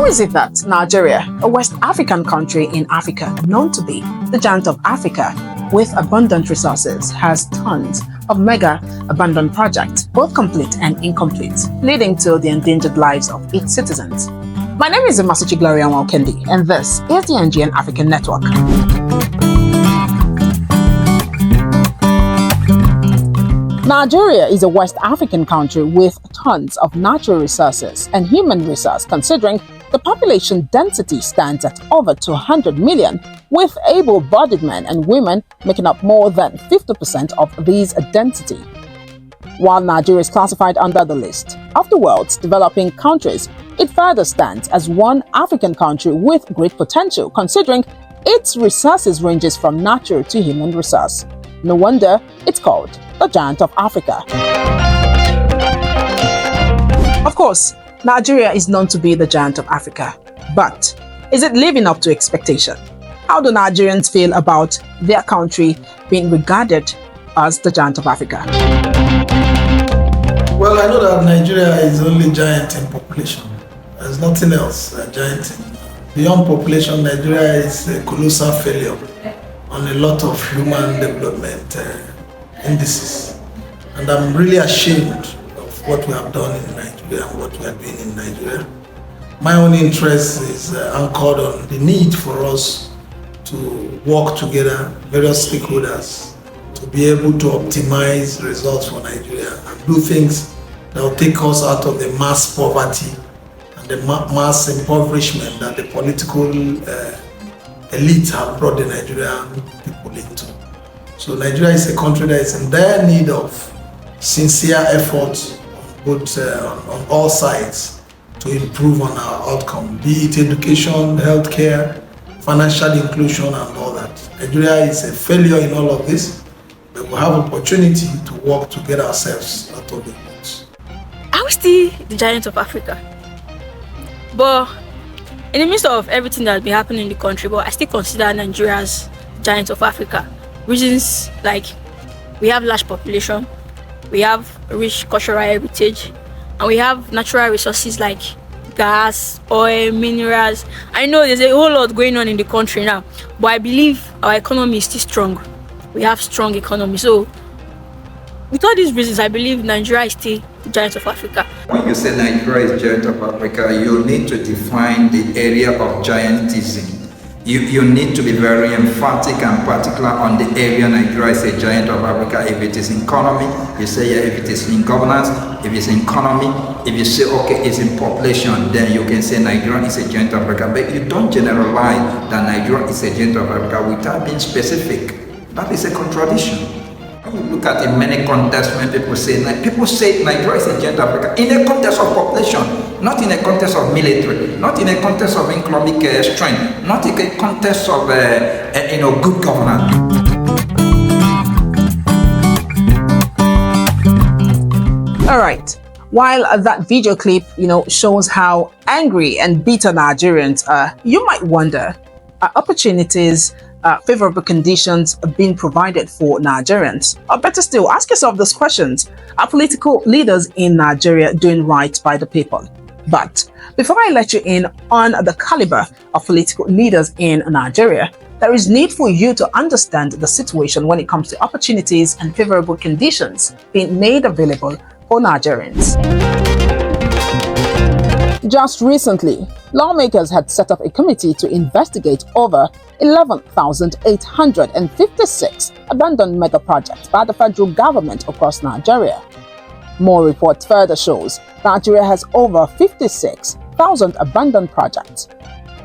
is it that Nigeria, a West African country in Africa known to be the giant of Africa with abundant resources, has tons of mega abandoned projects, both complete and incomplete, leading to the endangered lives of its citizens? My name is Masuchi Gloria Nwaukendi, and this is the NGN African Network. Nigeria is a West African country with tons of natural resources and human resource, considering the population density stands at over 200 million, with able-bodied men and women making up more than 50% of this density. While Nigeria is classified under the list of the world's developing countries, it further stands as one African country with great potential, considering its resources ranges from natural to human resource. No wonder it's called the giant of Africa. Of course, Nigeria is known to be the giant of Africa, but is it living up to expectation? How do Nigerians feel about their country being regarded as the giant of Africa? Well, I know that Nigeria is only giant in population. There's nothing else giant in. Beyond population, Nigeria is a colossal failure on a lot of human development indices. And I'm really ashamed of what we have done in Nigeria and what we are doing in Nigeria. My own interest is anchored on the need for us to work together, various stakeholders, to be able to optimize results for Nigeria and do things that will take us out of the mass poverty and the mass impoverishment that the political elite have brought the Nigerian people into. So Nigeria is a country that is in dire need of sincere efforts on all sides to improve on our outcome, be it education, healthcare, financial inclusion, and all that. Nigeria is a failure in all of this, but we have opportunity to work to get ourselves out of the box. Are we still the giant of Africa? But in the midst of everything that's been happening in the country, but I still consider Nigeria as giant of Africa. Reasons like we have large population, we have rich cultural heritage, and we have natural resources like gas, oil, minerals. I know there's a whole lot going on in the country now, but I believe our economy is still strong. We have strong economy. So with all these reasons, I believe Nigeria is still the giant of Africa. When you say Nigeria is giant of Africa, you need to define the area of giantism. You need to be very emphatic and particular on the area Nigeria is a giant of Africa. If it is in economy, you say yeah. If it is in governance, if it's in economy, if you say okay, it's in population, then you can say Nigeria is a giant of Africa. But you don't generalize that Nigeria is a giant of Africa without being specific. That is a contradiction. When you look at in many contexts, when people say Nigeria is a giant of Africa in a context of population, not in a context of military, not in a context of economic strength, not in a context of good governance. All right. While that video clip, shows how angry and bitter Nigerians are, you might wonder, are opportunities, favorable conditions being provided for Nigerians? Or better still, ask yourself these questions. Are political leaders in Nigeria doing right by the people? But before I let you in on the caliber of political leaders in Nigeria, there is need for you to understand the situation when it comes to opportunities and favorable conditions being made available for Nigerians. Just recently, lawmakers had set up a committee to investigate over 11,856 abandoned mega projects by the federal government across Nigeria. More reports further shows Nigeria has over 56,000 abandoned projects,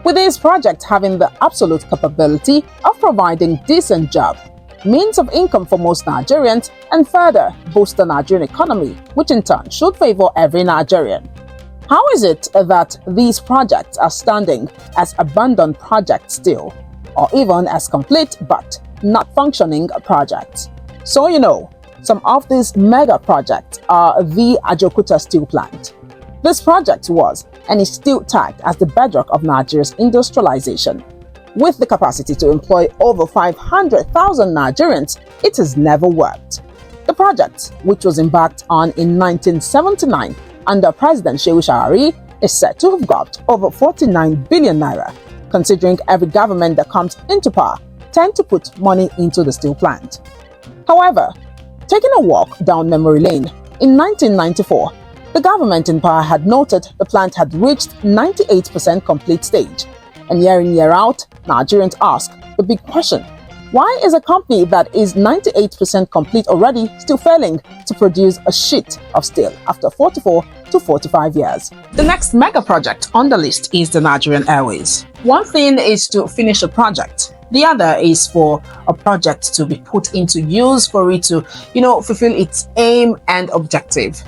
with these projects having the absolute capability of providing decent job, means of income for most Nigerians, and further boost the Nigerian economy, which in turn should favor every Nigerian. How is it that these projects are standing as abandoned projects still, or even as complete but not functioning projects? So some of these mega projects are the Ajokuta steel plant. This project was and is still tagged as the bedrock of Nigeria's industrialization. With the capacity to employ over 500,000 Nigerians, it has never worked. The project, which was embarked on in 1979 under President Shehu Shagari, is said to have got over 49 billion naira, considering every government that comes into power tend to put money into the steel plant. However, taking a walk down memory lane, in 1994, the government in power had noted the plant had reached 98% complete stage. And year in, year out, Nigerians ask the big question: why is a company that is 98% complete already still failing to produce a sheet of steel after 44 to 45 years? The next mega project on the list is the Nigerian Airways. One thing is to finish a project. The other is for a project to be put into use for it to, fulfill its aim and objective.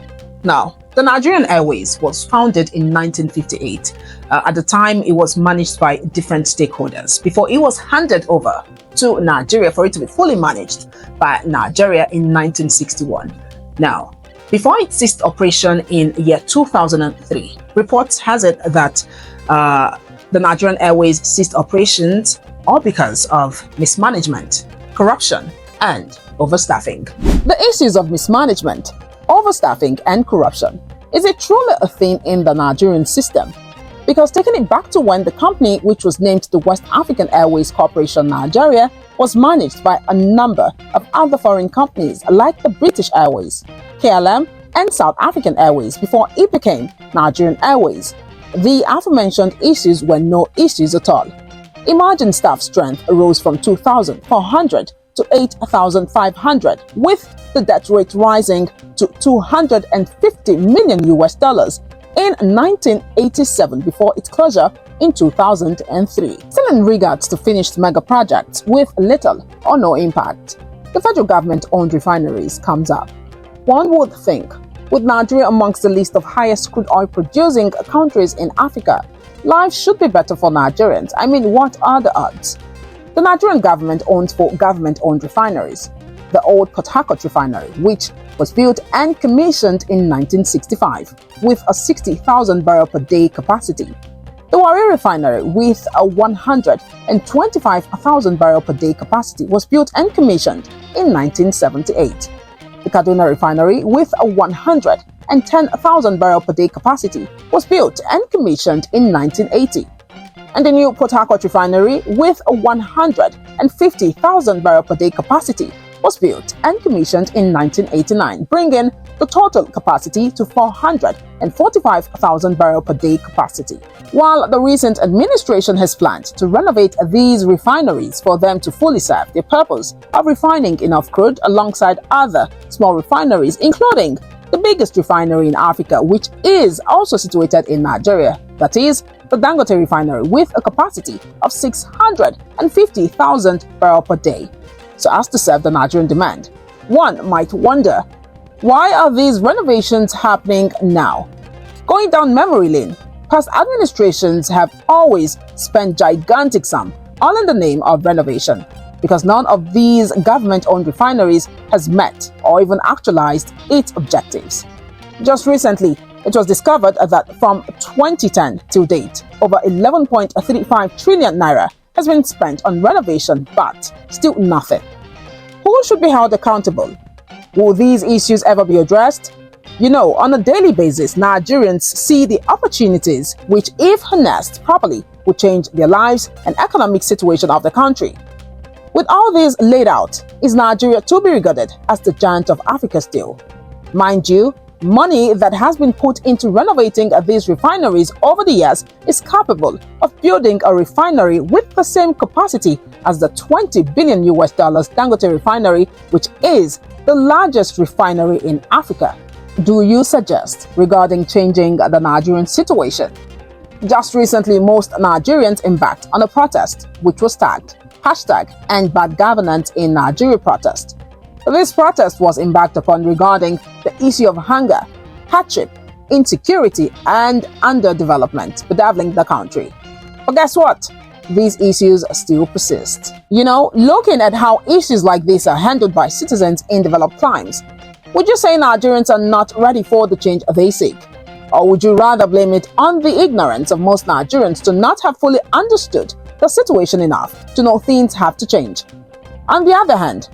Now, the Nigerian Airways was founded in 1958. At the time, it was managed by different stakeholders before it was handed over to Nigeria for it to be fully managed by Nigeria in 1961. Now, before it ceased operation in year 2003, reports has it that the Nigerian Airways ceased operations all because of mismanagement, corruption, and overstaffing. The issues of mismanagement, overstaffing, and corruption is it truly a thing in the Nigerian system? Because taking it back to when the company, which was named the West African Airways Corporation Nigeria, was managed by a number of other foreign companies like the British Airways, KLM, and South African Airways before it became Nigerian Airways. The aforementioned issues were no issues at all. Imagine staff strength rose from 2,400 to 8,500, with the debt rate rising to 250 million US dollars in 1987 before its closure in 2003. Still in regards to finished mega projects with little or no impact, the federal government-owned refineries comes up. One would think, with Nigeria amongst the list of highest crude oil producing countries in Africa, life should be better for Nigerians. I mean, what are the odds? The Nigerian government owns 4 government-owned refineries. The old Port Harcourt refinery, which was built and commissioned in 1965 with a 60,000 barrel per day capacity. The Warri refinery, with a 125,000 barrel per day capacity, was built and commissioned in 1978. The Kaduna refinery, with a 110,000 barrel per day capacity, was built and commissioned in 1980. And the new Port Harcourt refinery, with a 150,000 barrel per day capacity, was built and commissioned in 1989, bringing the total capacity to 445,000 barrel per day capacity. While the recent administration has planned to renovate these refineries for them to fully serve their purpose of refining enough crude alongside other small refineries, including the biggest refinery in Africa, which is also situated in Nigeria, that is, the Dangote refinery, with a capacity of 650,000 barrel per day, so as to serve the Nigerian demand. One might wonder, why are these renovations happening now? Going down memory lane, past administrations have always spent gigantic sums, all in the name of renovation, because none of these government-owned refineries has met or even actualized its objectives. Just recently, it was discovered that from 2010 till date, over 11.35 trillion naira has been spent on renovation, but still nothing. Who should be held accountable? Will these issues ever be addressed? On a daily basis, Nigerians see the opportunities which, if harnessed properly, would change their lives and economic situation of the country. With all this laid out, is Nigeria to be regarded as the giant of Africa still? Mind you, money that has been put into renovating these refineries over the years is capable of building a refinery with the same capacity as the 20 billion US dollars Dangote refinery, which is the largest refinery in Africa. Do you suggest regarding changing the Nigerian situation? Just recently, most Nigerians embarked on a protest, which was tagged #and bad governance in Nigeria protest. This protest was embarked upon regarding the issue of hunger, hardship, insecurity, and underdevelopment bedeviling the country. But guess what? These issues still persist. Looking at how issues like this are handled by citizens in developed climes, would you say Nigerians are not ready for the change they seek? Or would you rather blame it on the ignorance of most Nigerians to not have fully understood the situation enough to know things have to change? On the other hand,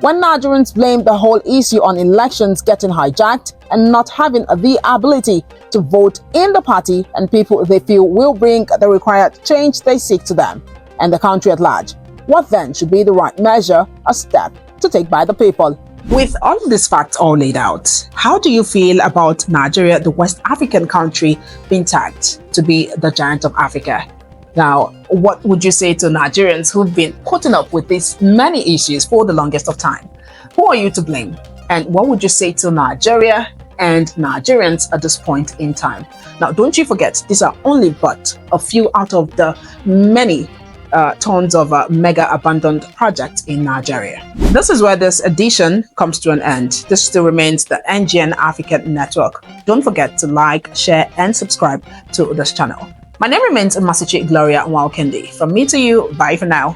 When Nigerians blame the whole issue on elections getting hijacked and not having the ability to vote in the party and people they feel will bring the required change they seek to them and the country at large, what then should be the right measure, a step to take by the people? With all of these facts all laid out, how do you feel about Nigeria, the West African country, being tagged to be the giant of Africa? Now, what would you say to Nigerians who've been putting up with these many issues for the longest of time? Who are you to blame? And what would you say to Nigeria and Nigerians at this point in time? Now, don't you forget, these are only but a few out of the many tons of mega abandoned projects in Nigeria. This is where this edition comes to an end. This still remains the NGN African Network. Don't forget to like, share, and subscribe to this channel. My name remains Masichi Gloria Nwalkendi. From me to you, bye for now.